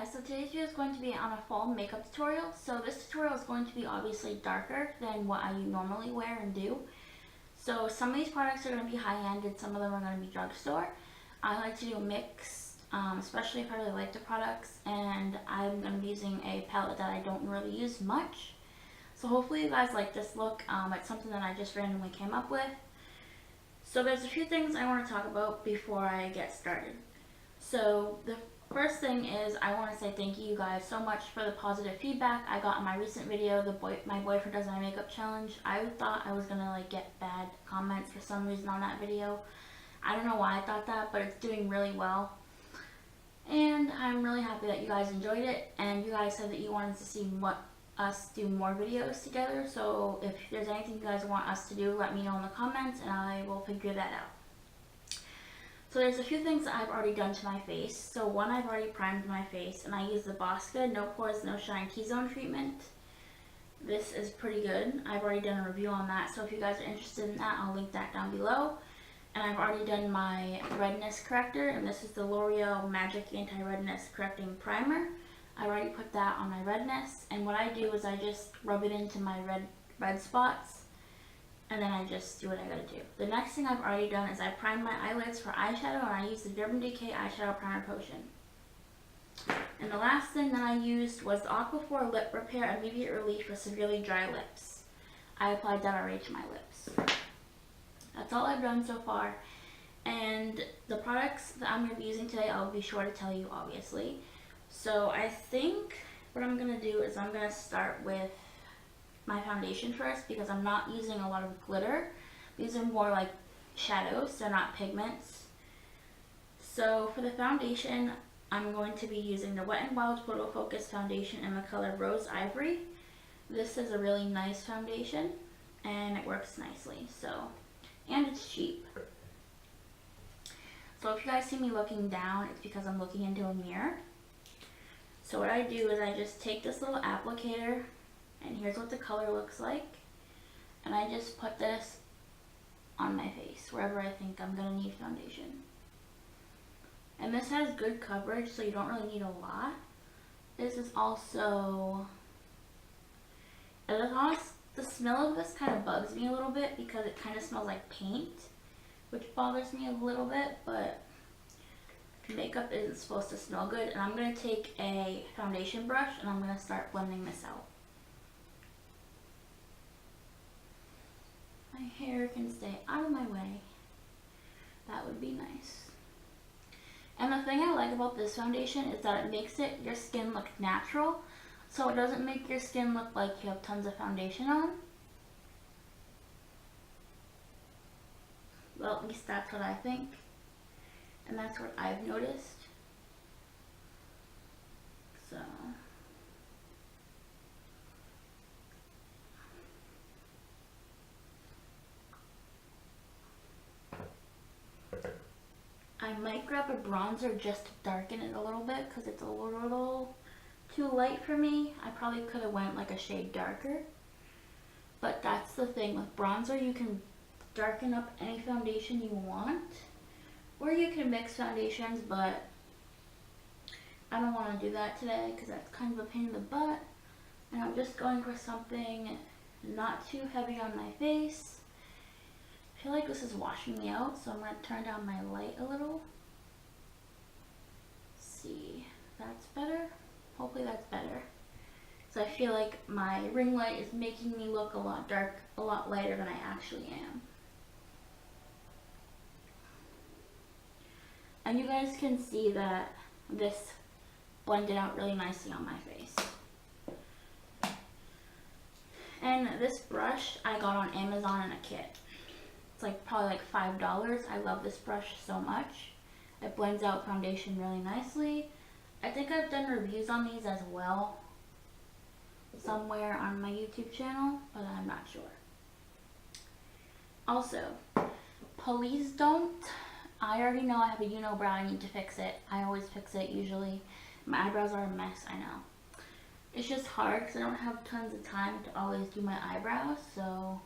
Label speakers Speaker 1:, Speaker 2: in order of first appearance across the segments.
Speaker 1: guys, so today's video is going to be on a fall makeup tutorial. So this tutorial is going to be obviously darker than what I normally wear and do. So some of these products are going to be high-end and some of them are going to be drugstore. I like to do a mix, especially if I really like the products, and I'm going to be using a palette that I don't really use much. So hopefully you guys like this look. It's something that I just randomly came up with. So there's a few things I want to talk about before I get started. So the first thing is I want to say thank you guys so much for the positive feedback I got in my recent video, my boyfriend does my makeup challenge. I thought I was gonna get bad comments for some reason on that video. I don't know why I thought that, but it's doing really well. And I'm really happy that you guys enjoyed it, and you guys said that you wanted to see us do more videos together. So if there's anything you guys want us to do, let me know in the comments and I will figure that out. So there's a few things that I've already done to my face. So one, I've already primed my face, and I use the Bosca No Pores No Shine T-Zone treatment. This is pretty good. I've already done a review on that, so if you guys are interested in that, I'll link that down below. And I've already done my redness corrector, and this is the L'Oreal Magic Anti-Redness Correcting Primer. I already put that on my redness, and what I do is I just rub it into my red spots, and then I just do what I gotta do. The next thing I've already done is I primed my eyelids for eyeshadow, and I used the Urban Decay Eyeshadow Primer Potion. And the last thing that I used was the Aquaphor Lip Repair Immediate Relief for Severely Dry Lips. I applied that already to my lips. That's all I've done so far. And the products that I'm going to be using today, I'll be sure to tell you, obviously. So I think what I'm going to do is I'm going to start with my foundation first, because I'm not using a lot of glitter. These are more like shadows, they're not pigments. So for the foundation, I'm going to be using the Wet n Wild Photo Focus Foundation in the color Rose Ivory. This is a really nice foundation and it works nicely, and it's cheap. So if you guys see me looking down, it's because I'm looking into a mirror. So what I do is I just take this little applicator, and here's what the color looks like, and I just put this on my face wherever I think I'm gonna need foundation. And this has good coverage, so you don't really need a lot. This is also, the smell of this kind of bugs me a little bit because it kind of smells like paint, which bothers me a little bit, but makeup isn't supposed to smell good. And I'm going to take a foundation brush and I'm going to start blending this out. My hair can stay out of my way. That would be nice. And the thing I like about this foundation is that it makes your skin look natural. So it doesn't make your skin look like you have tons of foundation on. Well, at least that's what I think. And that's what I've noticed. So I might grab a bronzer just to darken it a little bit because it's a little too light for me. I probably could have went like a shade darker. But that's the thing with bronzer, you can darken up any foundation you want. Or you can mix foundations, but I don't want to do that today because that's kind of a pain in the butt. And I'm just going for something not too heavy on my face. I feel like this is washing me out, so I'm going to turn down my light a little. See, that's better. Hopefully that's better. So I feel like my ring light is making me look a lot lighter than I actually am. And you guys can see that this blended out really nicely on my face. And this brush I got on Amazon in a kit. It's probably like $5. I love this brush so much. It blends out foundation really nicely. I think I've done reviews on these as well somewhere on my YouTube channel, but I'm not sure. Also, please don't. I already know I have a unibrow, I need to fix it. I always fix it usually. My eyebrows are a mess, I know. It's just hard because I don't have tons of time to always do my eyebrows, so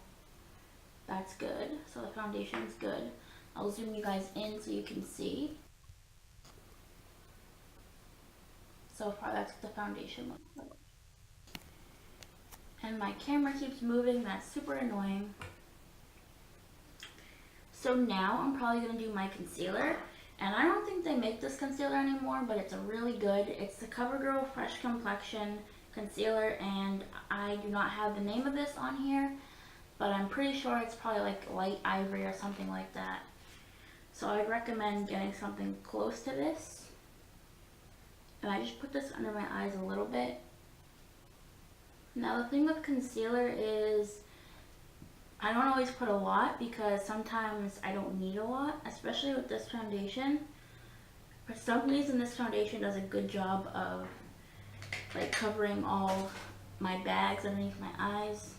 Speaker 1: that's good. So the foundation's good. I'll zoom you guys in so you can see. So far, that's what the foundation looks like. And my camera keeps moving, that's super annoying. So now I'm probably going to do my concealer. And I don't think they make this concealer anymore, but it's a really good. It's the CoverGirl Fresh Complexion Concealer, and I do not have the name of this on here, but I'm pretty sure it's probably like light ivory or something like that. So I'd recommend getting something close to this. And I just put this under my eyes a little bit. Now the thing with concealer is I don't always put a lot because sometimes I don't need a lot, especially with this foundation. For some reason this foundation does a good job of like covering all my bags underneath my eyes.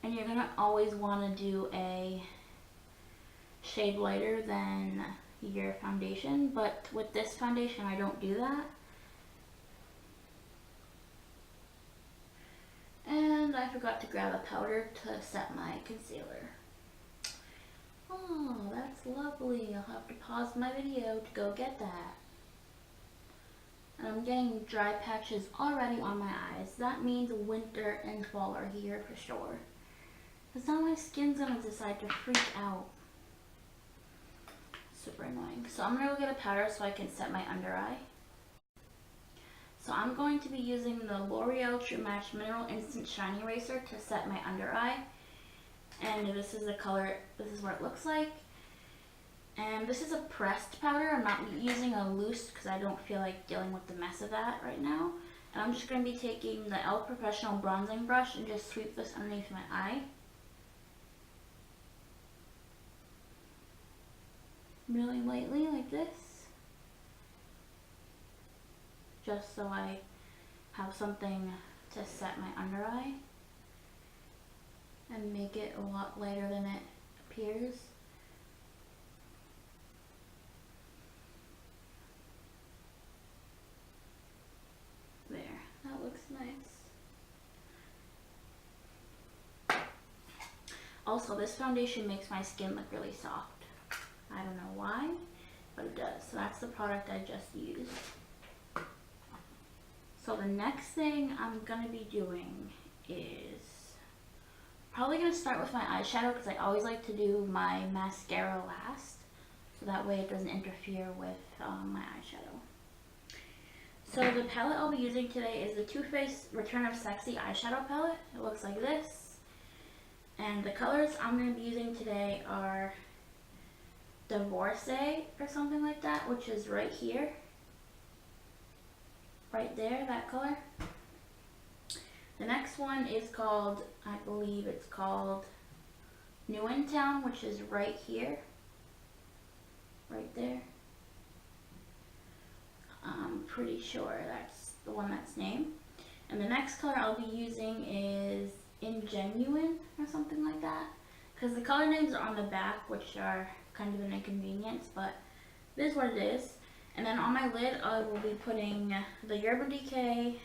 Speaker 1: And you're gonna always want to do a shade lighter than your foundation, but with this foundation I don't do that. And I forgot to grab a powder to set my concealer. Oh, that's lovely. I'll have to pause my video to go get that. And I'm getting dry patches already on my eyes. That means winter and fall are here for sure. Because now my skin's gonna decide to freak out. Super annoying. So I'm gonna go get a powder so I can set my under eye. So I'm going to be using the L'Oreal True Match Mineral Instant Shine Eraser to set my under eye. And this is the color, this is what it looks like. And this is a pressed powder. I'm not using a loose because I don't feel like dealing with the mess of that right now. And I'm just going to be taking the e.l.f. Professional Bronzing Brush and just sweep this underneath my eye. Really lightly like this. Just so I have something to set my under eye and make it a lot lighter than it appears. There, that looks nice. Also, this foundation makes my skin look really soft. I don't know why, but it does. So that's the product I just used. So the next thing I'm going to be doing is probably going to start with my eyeshadow because I always like to do my mascara last. So that way it doesn't interfere with my eyeshadow. So the palette I'll be using today is the Too Faced Return of Sexy eyeshadow palette. It looks like this. And the colors I'm going to be using today are Divorcee or something like that, which is right here. Right there, that color. The next one is called, I believe it's called New in Town, which is right here. Right there. I'm pretty sure that's the one that's named. And the next color I'll be using is Ingenuine or something like that. Because the color names are on the back, which are kind of an inconvenience, but this is what it is. And then on my lid, I will be putting the Urban Decay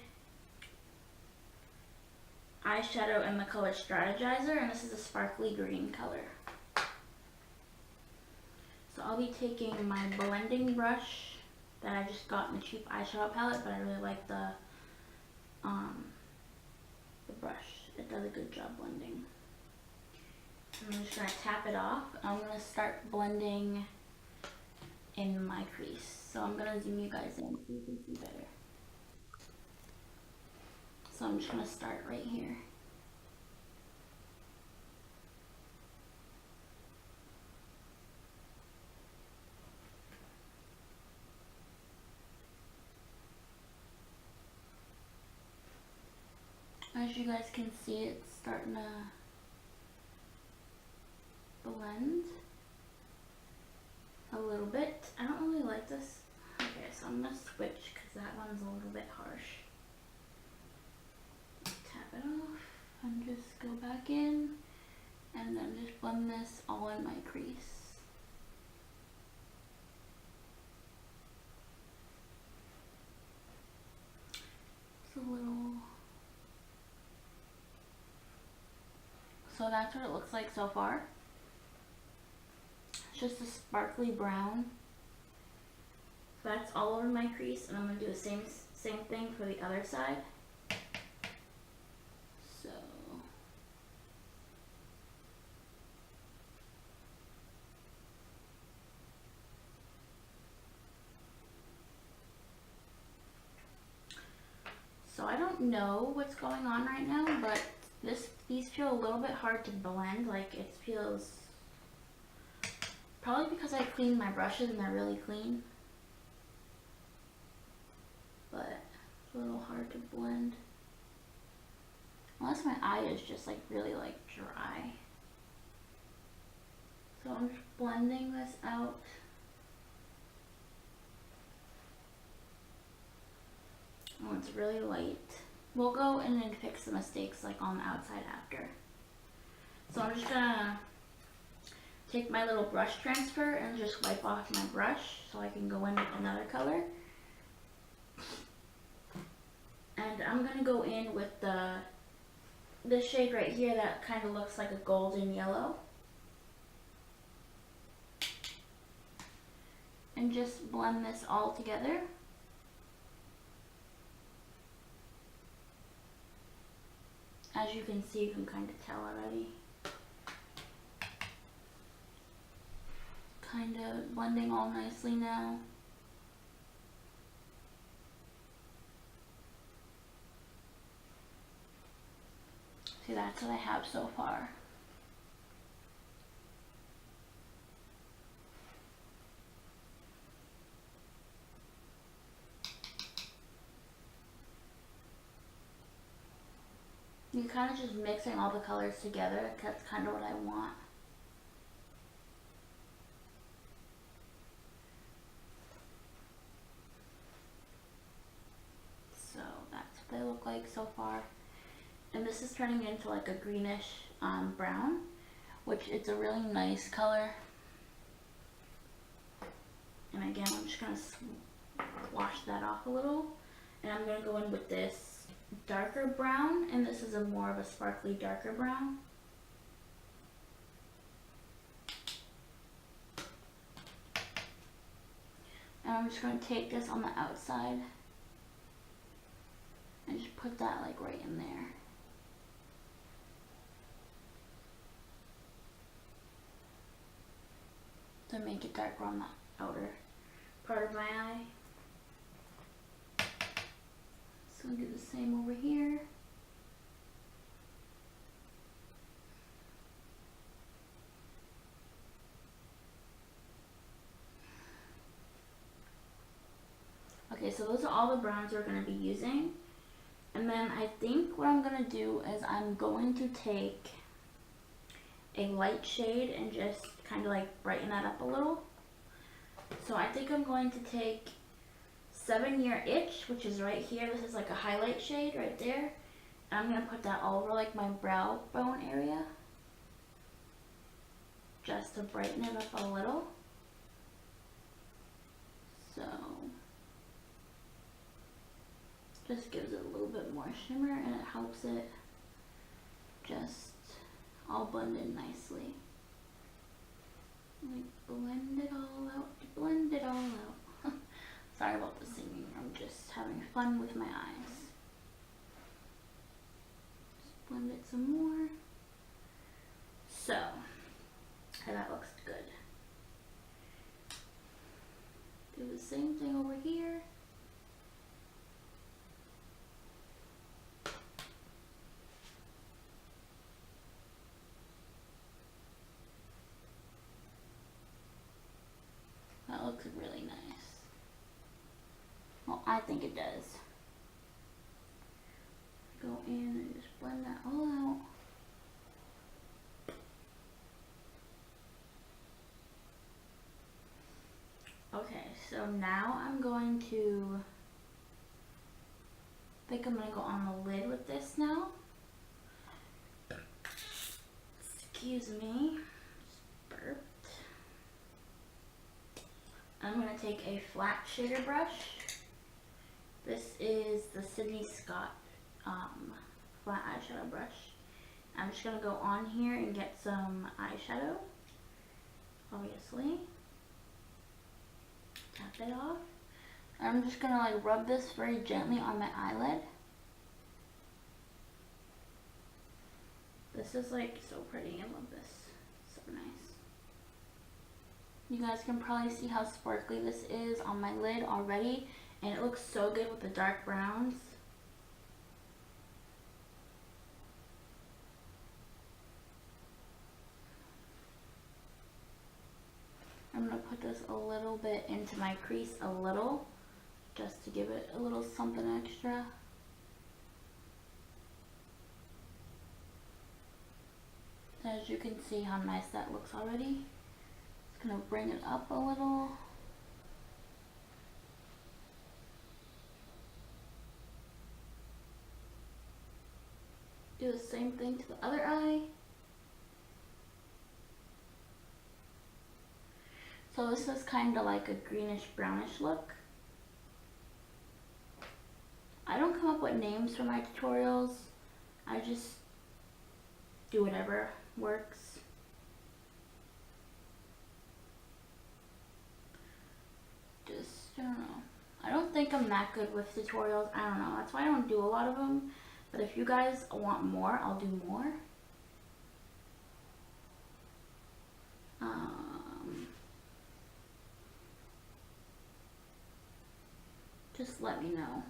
Speaker 1: eyeshadow in the color Strategizer, and this is a sparkly green color. So I'll be taking my blending brush that I just got in the cheap eyeshadow palette, but I really like the brush. It does a good job blending. I'm just going to tap it off. I'm going to start blending in my crease. So I'm going to zoom you guys in so you can see better. So I'm just going to start right here. As you guys can see, it's starting to blend a little bit. I don't really like this. Okay, so I'm going to switch because that one's a little bit harsh. Tap it off and just go back in and then just blend this all in my crease. It's a little... So that's what it looks like so far. It's just a sparkly brown. That's all over my crease, and I'm going to do the same thing for the other side. So I don't know what's going on right now, but these feel a little bit hard to blend. Like, it feels, probably because I cleaned my brushes and they're really clean, but it's a little hard to blend. Unless my eye is just like really like dry. So I'm just blending this out. Oh, it's really light. We'll go in and fix the mistakes like on the outside after. So I'm just gonna take my little brush transfer and just wipe off my brush so I can go in with another color. And I'm gonna go in with this shade right here that kind of looks like a golden yellow. And just blend this all together. As you can see, you can kind of tell already. Kind of blending all nicely now. See, that's what I have so far. You're kind of just mixing all the colors together. That's kind of what I want. So that's what they look like so far. And this is turning into like a greenish brown, which it's a really nice color. And again, I'm just going to wash that off a little. And I'm going to go in with this darker brown, and this is a more of a sparkly darker brown. And I'm just going to take this on the outside and just put that like right in there. To make it darker on the outer part of my eye. So I'll do the same over here. Okay, so those are all the browns we're going to be using. And then I think what I'm going to do is I'm going to take a light shade and just kind of like brighten that up a little. So I think I'm going to take 7 Year Itch, which is right here. This is like a highlight shade right there. And I'm going to put that all over like my brow bone area, just to brighten it up a little. So just gives it a little bit more shimmer, and it helps it just all blend in nicely. Like blend it all out, blend it all out. Sorry about the singing, I'm just having fun with my eyes. Just blend it some more. So, that looks good. Do the same thing over here. That looks really nice. Well, I think it does. Go in and just blend that all out. Okay, so now I'm going to, I think I'm going to go on the lid with this now. Excuse me. Just burped. I'm going to take a flat shader brush. This is the Sydney Scott flat eyeshadow brush. I'm just going to go on here and get some eyeshadow, obviously. Tap it off. I'm just gonna like rub this very gently on my eyelid. This is like so pretty. I love this. So nice. You guys can probably see how sparkly this is on my lid already, and it looks so good with the dark browns. I'm going to put this a little bit into my crease, a little, just to give it a little something extra. As you can see how nice that looks already. Just going to bring it up a little. Do the same thing to the other eye. So this is kind of like a greenish brownish look. I don't come up with names for my tutorials. I just do whatever works. I don't know. I don't think I'm that good with tutorials. I don't know. That's why I don't do a lot of them. But if you guys want more, I'll do more. Just let me know.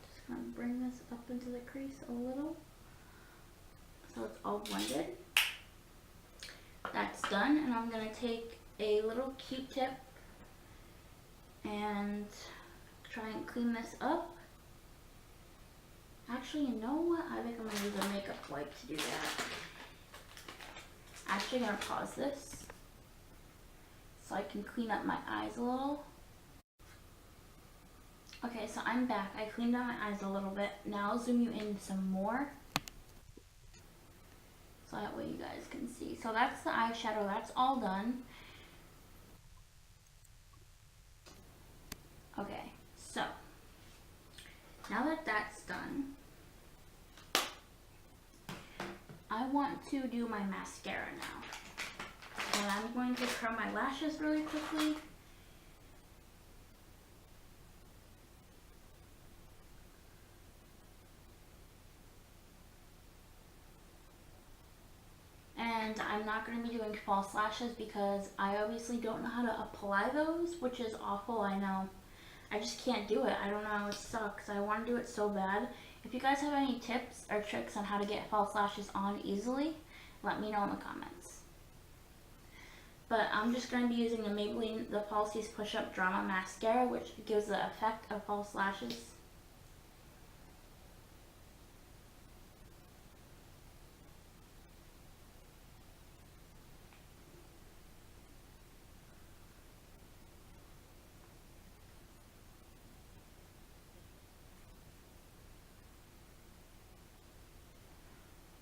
Speaker 1: Just gonna bring this up into the crease a little so it's all blended. That's done, and I'm gonna take a little Q-tip and try and clean this up. Actually, you know what? I think I'm gonna use a makeup wipe to do that. Actually, I'm gonna pause this so I can clean up my eyes a little. Okay, so I'm back. I cleaned out my eyes a little bit. Now I'll zoom you in some more, so that way you guys can see. So that's the eyeshadow. That's all done. Okay, so now that that's done, I want to do my mascara now. And I'm going to curl my lashes really quickly. And I'm not going to be doing false lashes because I obviously don't know how to apply those, which is awful, I know. I just can't do it. I don't know, it sucks. I want to do it so bad. If you guys have any tips or tricks on how to get false lashes on easily, let me know in the comments. But I'm just going to be using the Maybelline the Falsies Push Up Drama Mascara, which gives the effect of false lashes.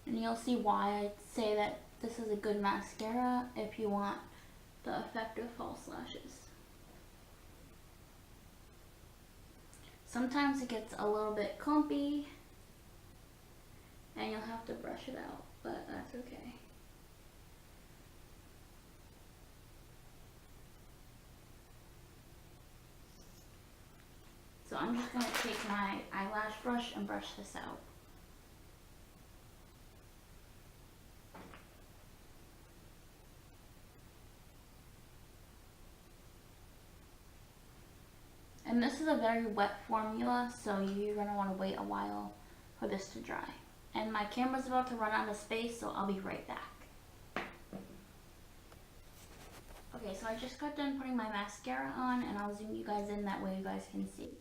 Speaker 1: And you'll see why I say that this is a good mascara if you want the effect of false lashes. Sometimes it gets a little bit clumpy and you'll have to brush it out, but that's okay. So I'm just going to take my eyelash brush and brush this out. And this is a very wet formula, so you're going to want to wait a while for this to dry. And my camera's about to run out of space, so I'll be right back. Okay, so I just got done putting my mascara on, and I'll zoom you guys in, that way you guys can see.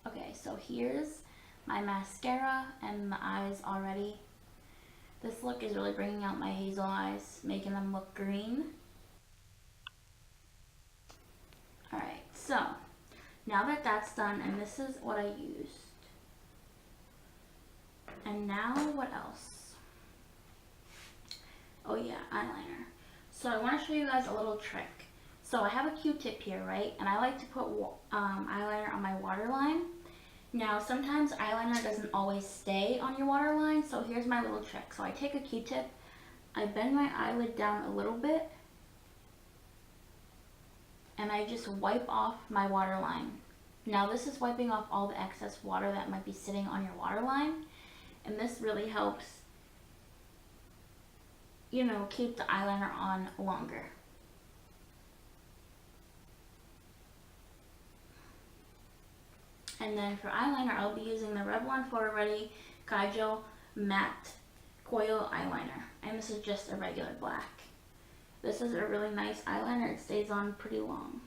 Speaker 1: Okay, so here's my mascara and the eyes already. This look is really bringing out my hazel eyes, making them look green. Alright, so now that that's done, and this is what I used. And now what else? Oh yeah, eyeliner. So I want to show you guys a little trick. So I have a Q-tip here, right? And I like to put eyeliner on my waterline. Now sometimes eyeliner doesn't always stay on your waterline, so here's my little trick. So I take a Q-tip, I bend my eyelid down a little bit and I just wipe off my waterline. Now this is wiping off all the excess water that might be sitting on your waterline, and this really helps, you know, keep the eyeliner on longer. And then for eyeliner, I'll be using the Revlon Photo Ready Kajal Matte Coil Eyeliner, and this is just a regular black. This is a really nice eyeliner. It stays on pretty long.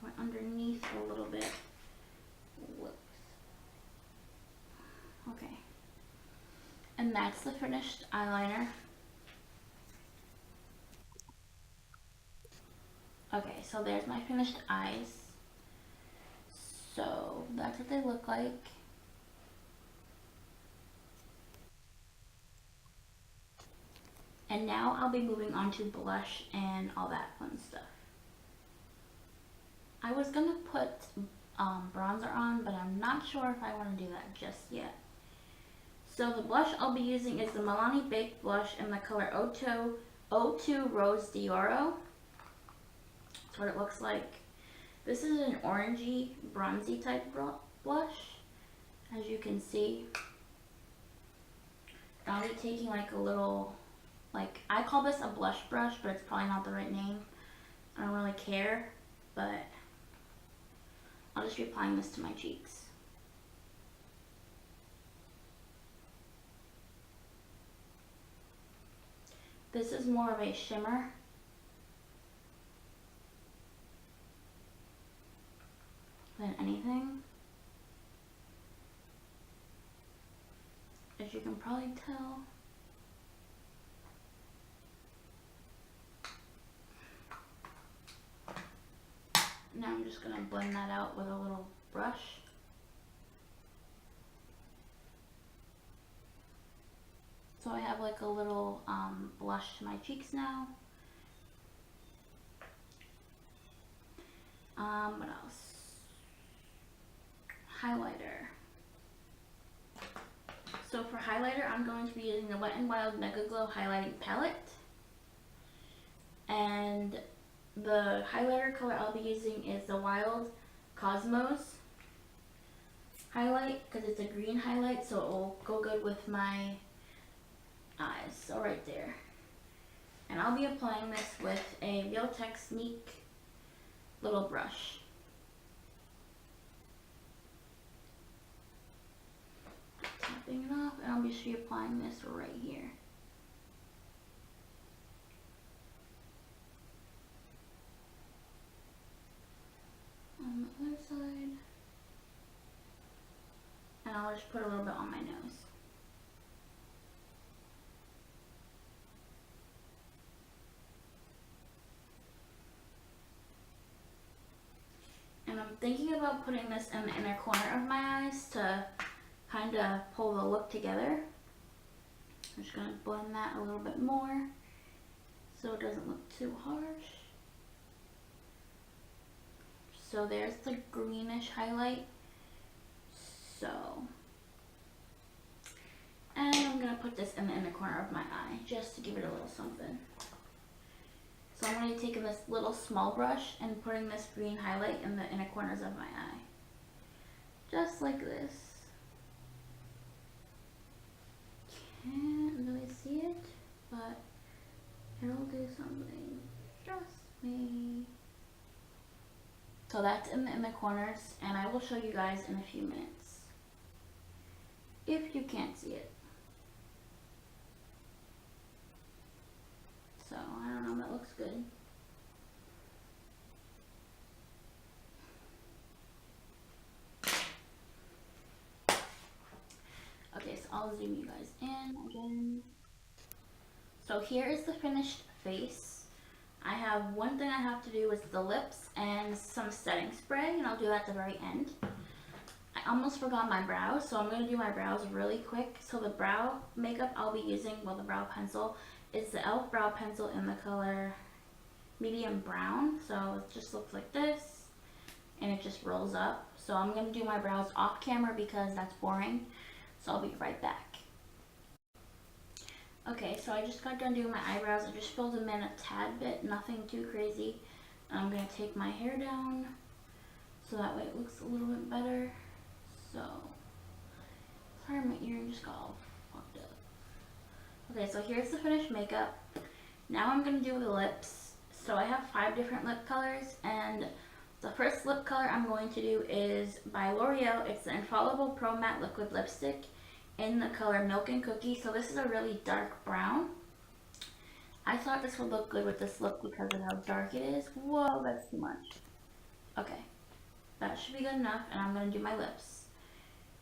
Speaker 1: Went underneath a little bit. Whoops. Okay. And that's the finished eyeliner. Okay, so there's my finished eyes. So that's what they look like. And now I'll be moving on to blush and all that fun stuff. I was gonna put bronzer on, but I'm not sure if I want to do that just yet. So the blush I'll be using is the Milani Baked Blush in the color 02 Rose d'Oro. That's what it looks like. This is an orangey, bronzy type blush, as you can see. I'll be taking like a little, like, I call this a blush brush, but it's probably not the right name. I don't really care, but I'll just be applying this to my cheeks. This is more of a shimmer. Than anything. As you can probably tell. Now I'm just gonna blend that out with a little brush. So I have like a little blush to my cheeks now. What else? Highlighter. So for highlighter, I'm going to be using the Wet n Wild Mega Glow Highlighting Palette. And the highlighter color I'll be using is the Wild Cosmos highlight, because it's a green highlight, so it will go good with my eyes. So right there. And I'll be applying this with a Real Technique little brush. Tapping it off, and I'll be reapplying this right here. On the other side. And I'll just put a little bit on my nose. And I'm thinking about putting this in the inner corner of my eyes to kind of pull the look together. I'm just going to blend that a little bit more so it doesn't look too harsh. So there's the greenish highlight. So, and I'm going to put this in the inner corner of my eye just to give it a little something. So I'm going to be taking this little small brush and putting this green highlight in the inner corners of my eye. Just like this. Can't really see it, but it'll do something. Trust me. So that's in the inner corners, and I will show you guys in a few minutes. If you can't see it. So, I don't know, that looks good. Okay, so I'll zoom you guys in again. So here is the finished face. I have one thing I have to do with the lips and some setting spray, and I'll do that at the very end. I almost forgot my brows, so I'm going to do my brows really quick. So the brow makeup I'll be using, well, the brow pencil, is the e.l.f. brow pencil in the color medium brown. So it just looks like this, and it just rolls up. So I'm going to do my brows off camera because that's boring. So I'll be right back. Okay, so I just got done doing my eyebrows. I just filled them in a tad bit, nothing too crazy. And I'm going to take my hair down so that way it looks a little bit better. So, sorry, my earring just got all fucked up. Okay, so here's the finished makeup. Now I'm going to do the lips. So I have 5 different lip colors, and the first lip color I'm going to do is by L'Oreal. It's the Infallible Pro Matte Liquid Lipstick in the color Milk and Cookie. So this is a really dark brown. I thought this would look good with this look because of how dark it is. Whoa, that's too much. Okay, that should be good enough, and I'm going to do my lips.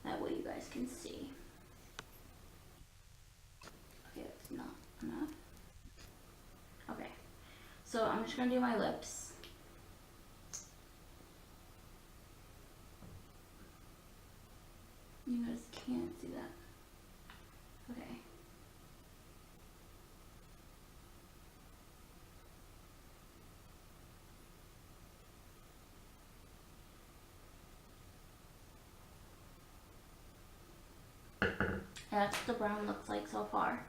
Speaker 1: That way you guys can see. Okay, that's not enough. Okay, so I'm just going to do my lips. You guys can't see that. Okay. That's what the brown looks like so far.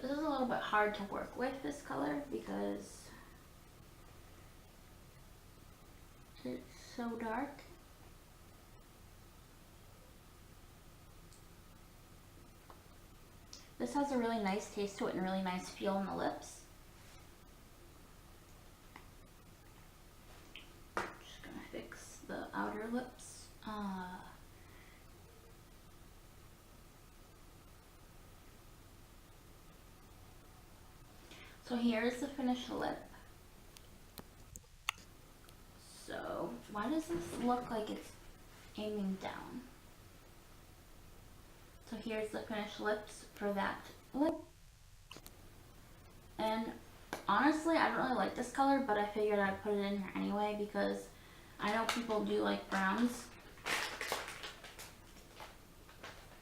Speaker 1: This is a little bit hard to work with, this color, because it's so dark. This has a really nice taste to it and a really nice feel in the lips. Just gonna fix the outer lips. So here's the finished lip. So why does this look like it's aiming down? So here's the finished lips for that lip. And honestly, I don't really like this color, but I figured I'd put it in here anyway because I know people do like browns.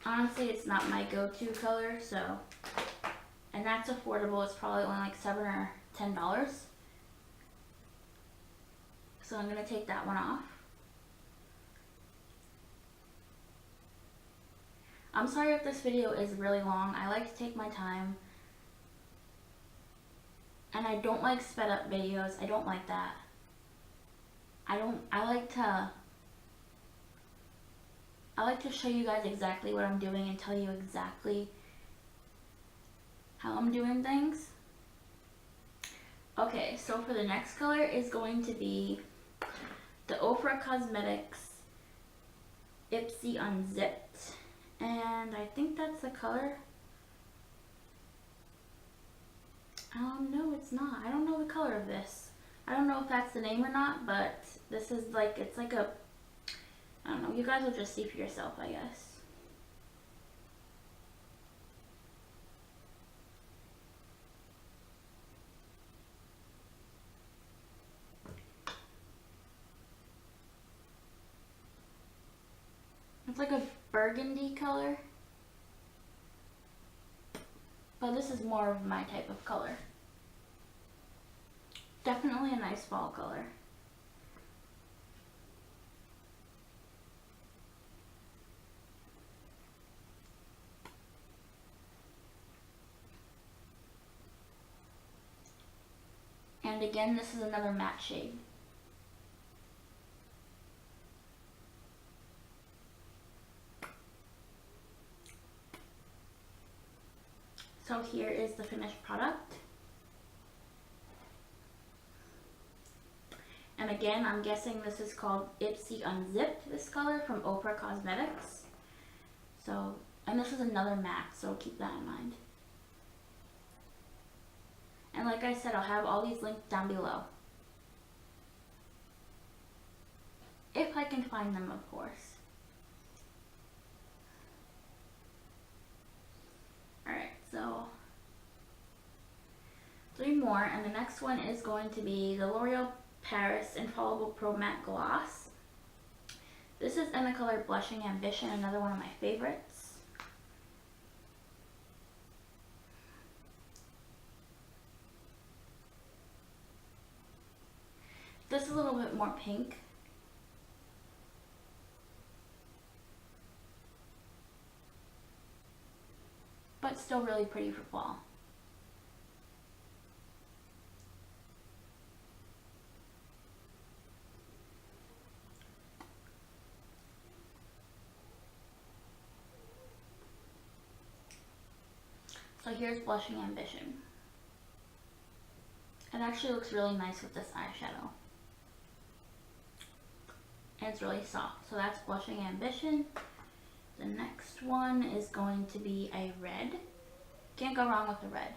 Speaker 1: Honestly, it's not my go-to color, so, and that's affordable. It's probably only like $7 or $10. So I'm gonna take that one off. I'm sorry if this video is really long. I like to take my time. And I don't like sped up videos. I don't like that. I like to show you guys exactly what I'm doing and tell you exactly how I'm doing things. Okay, so for the next color is going to be the Ofra Cosmetics Ipsy Unzipped. And I think that's the color. No, it's not. I don't know the color of this. I don't know if that's the name or not, but this is like, it's like a, I don't know, you guys will just see for yourself, I guess. It's like a burgundy color, but this is more of my type of color. Definitely a nice fall color. And again, this is another matte shade. So here is the finished product. And again, I'm guessing this is called Ipsy Unzipped, this color from Ofra Cosmetics. So, and this is another matte, so keep that in mind. And like I said, I'll have all these linked down below. If I can find them, of course. Alright, so 3 more, and the next one is going to be the L'Oreal Paris Infallible Pro Matte Gloss. This is in the color Blushing Ambition, another one of my favorites. This is a little bit more pink. But still really pretty for fall. So here's Blushing Ambition. It actually looks really nice with this eyeshadow. And it's really soft. So that's Blushing Ambition. The next one is going to be a red. Can't go wrong with a red.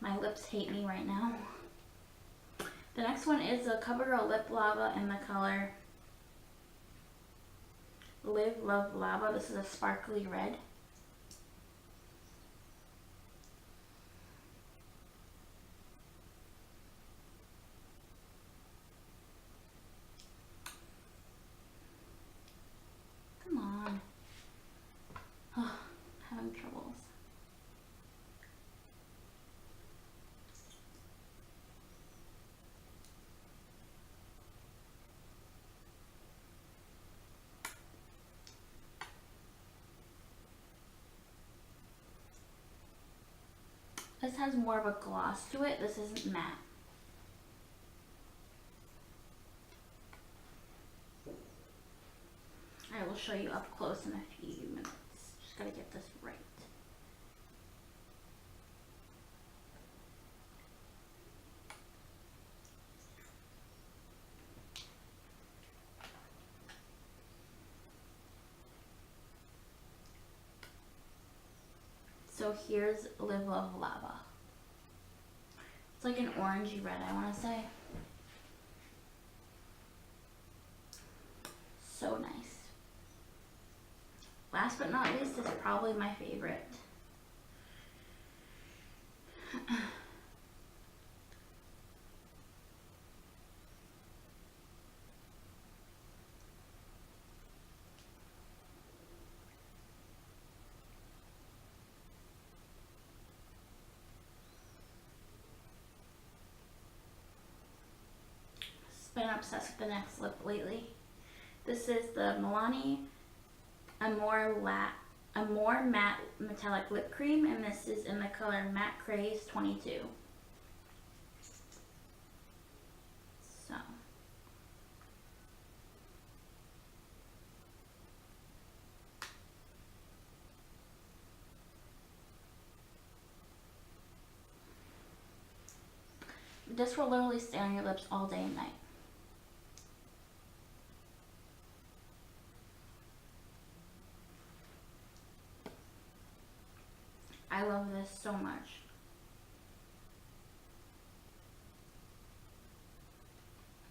Speaker 1: My lips hate me right now. The next one is a CoverGirl Lip Lava in the color Live Love Lava. This is a sparkly red. Come on. Oh, having troubles. This has more of a gloss to it. This isn't matte. I will show you up close in a few minutes. Just gotta get this right. So here's Live Love Lava. It's like an orangey red, I want to say. So nice. Last but not least is probably my favorite. Been obsessed with the next lip lately. This is the Milani Amore Matte Metallic Lip Cream, and this is in the color Matte Craze 22. So. This will literally stay on your lips all day and night. I love this so much.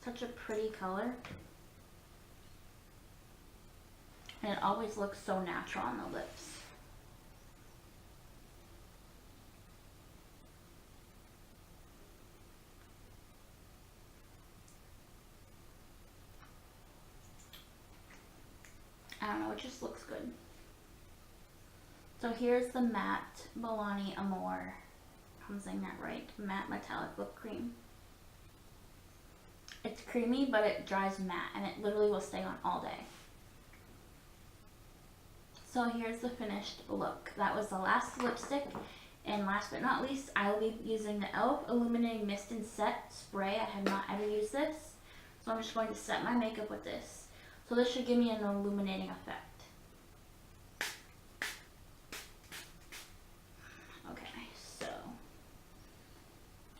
Speaker 1: Such a pretty color. And it always looks so natural on the lips. I don't know, it just looks good. So here's the matte Milani Amore, I'm saying that right, matte metallic lip cream. It's creamy, but it dries matte, and it literally will stay on all day. So here's the finished look. That was the last lipstick, and last but not least, I will be using the e.l.f. Illuminating Mist and Set Spray. I have not ever used this, so I'm just going to set my makeup with this. So this should give me an illuminating effect.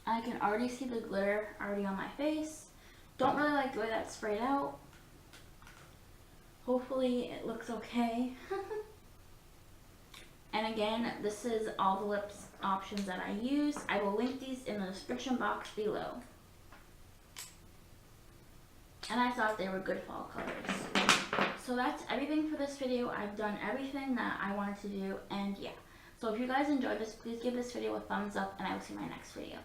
Speaker 1: I I can already see the glitter already on my face. Don't really like the way that's sprayed out. Hopefully it looks okay. And again, this is all the lips options that I use. I will link these in the description box below. And I thought they were good fall colors. So that's everything for this video. I've done everything that I wanted to do, and yeah. So if you guys enjoyed this, please give this video a thumbs up, and I will see you in my next video.